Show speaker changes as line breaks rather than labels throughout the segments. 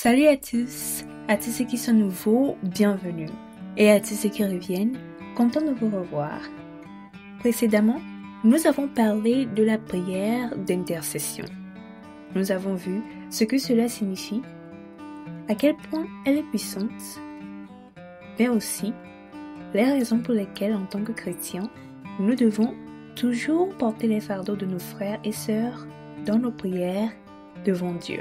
Salut à tous ceux qui sont nouveaux, bienvenue. Et à tous ceux qui reviennent, content de vous revoir. Précédemment, nous avons parlé de la prière d'intercession. Nous avons vu ce que cela signifie, à quel point elle est puissante, mais aussi les raisons pour lesquelles, en tant que chrétiens, nous devons toujours porter les fardeaux de nos frères et sœurs dans nos prières devant Dieu.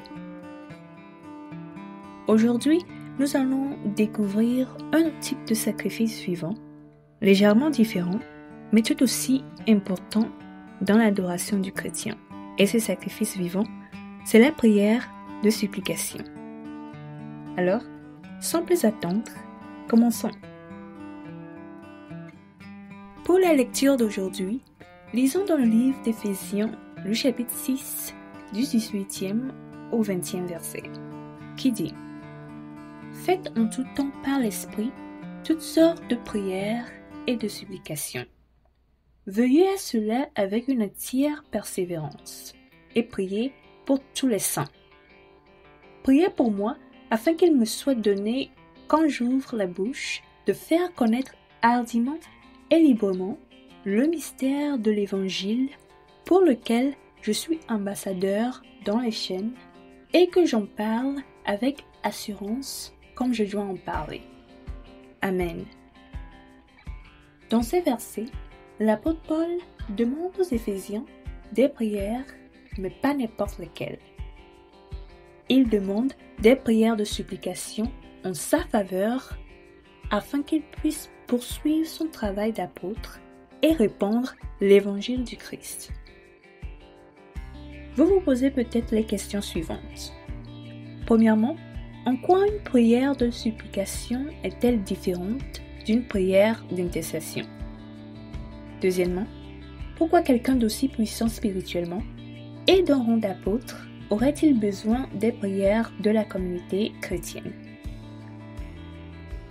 Aujourd'hui, nous allons découvrir un type de sacrifice suivant, légèrement différent, mais tout aussi important dans l'adoration du chrétien. Et ce sacrifice vivant, c'est la prière de supplication. Alors, sans plus attendre, commençons. Pour la lecture d'aujourd'hui, lisons dans le livre d'Éphésiens, le chapitre 6, du 18e au 20e verset, qui dit: Faites en tout temps par l'Esprit toutes sortes de prières et de supplications. Veuillez à cela avec une entière persévérance et priez pour tous les saints. Priez pour moi afin qu'il me soit donné, quand j'ouvre la bouche, de faire connaître hardiment et librement le mystère de l'Évangile pour lequel je suis ambassadeur dans les chaînes et que j'en parle avec assurance comme je dois en parler. Amen. Dans ces versets, l'apôtre Paul demande aux Éphésiens des prières, mais pas n'importe lesquelles. Il demande des prières de supplication en sa faveur afin qu'il puisse poursuivre son travail d'apôtre et répandre l'évangile du Christ. Vous vous posez peut-être les questions suivantes. Premièrement, en quoi une prière de supplication est-elle différente d'une prière d'intercession? Deuxièmement, pourquoi quelqu'un d'aussi puissant spirituellement et d'un rang d'apôtre aurait-il besoin des prières de la communauté chrétienne?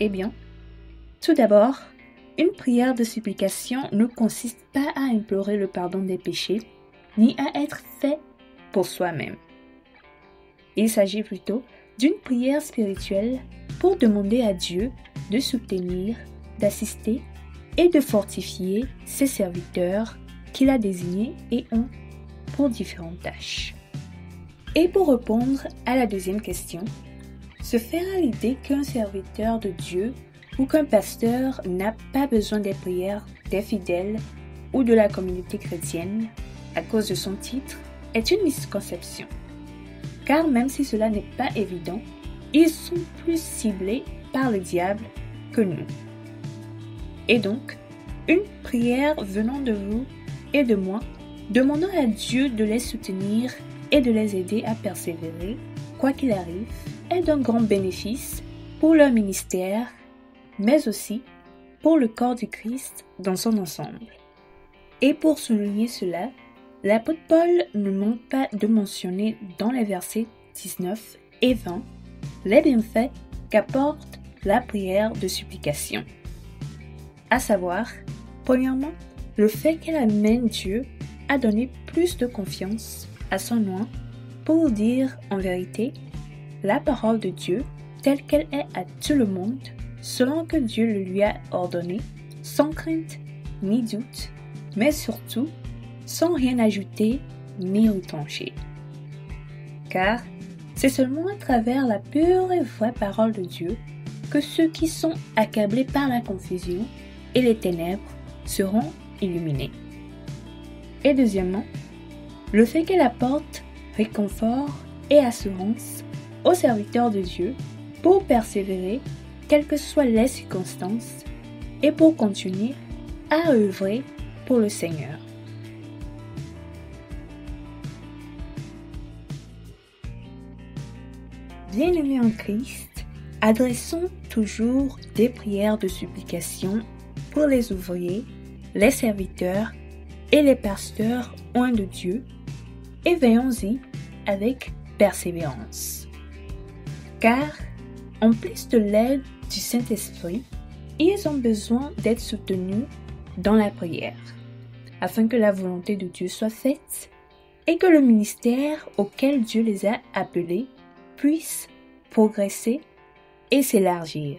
Eh bien, tout d'abord, une prière de supplication ne consiste pas à implorer le pardon des péchés, ni à être fait pour soi-même. Il s'agit plutôt d'une prière spirituelle pour demander à Dieu de soutenir, d'assister et de fortifier ses serviteurs qu'il a désignés et ont pour différentes tâches. Et pour répondre à la deuxième question, se faire à l'idée qu'un serviteur de Dieu ou qu'un pasteur n'a pas besoin des prières des fidèles ou de la communauté chrétienne à cause de son titre est une misconception. Car même si cela n'est pas évident, ils sont plus ciblés par le diable que nous. Et donc, une prière venant de vous et de moi, demandant à Dieu de les soutenir et de les aider à persévérer, quoi qu'il arrive, est d'un grand bénéfice pour leur ministère, mais aussi pour le corps du Christ dans son ensemble. Et pour souligner cela, l'apôtre Paul ne manque pas de mentionner dans les versets 19 et 20 les bienfaits qu'apporte la prière de supplication. À savoir, premièrement, le fait qu'elle amène Dieu à donner plus de confiance à son nom pour dire en vérité la parole de Dieu telle qu'elle est à tout le monde, selon que Dieu le lui a ordonné, sans crainte ni doute, mais surtout sans rien ajouter ni retrancher. Car c'est seulement à travers la pure et vraie parole de Dieu que ceux qui sont accablés par la confusion et les ténèbres seront illuminés. Et deuxièmement, le fait qu'elle apporte réconfort et assurance aux serviteurs de Dieu pour persévérer quelles que soient les circonstances et pour continuer à œuvrer pour le Seigneur. Bien-aimés en Christ, adressons toujours des prières de supplication pour les ouvriers, les serviteurs et les pasteurs oints de Dieu, et veillons-y avec persévérance. Car, en plus de l'aide du Saint-Esprit, ils ont besoin d'être soutenus dans la prière, afin que la volonté de Dieu soit faite et que le ministère auquel Dieu les a appelés puisse progresser et s'élargir.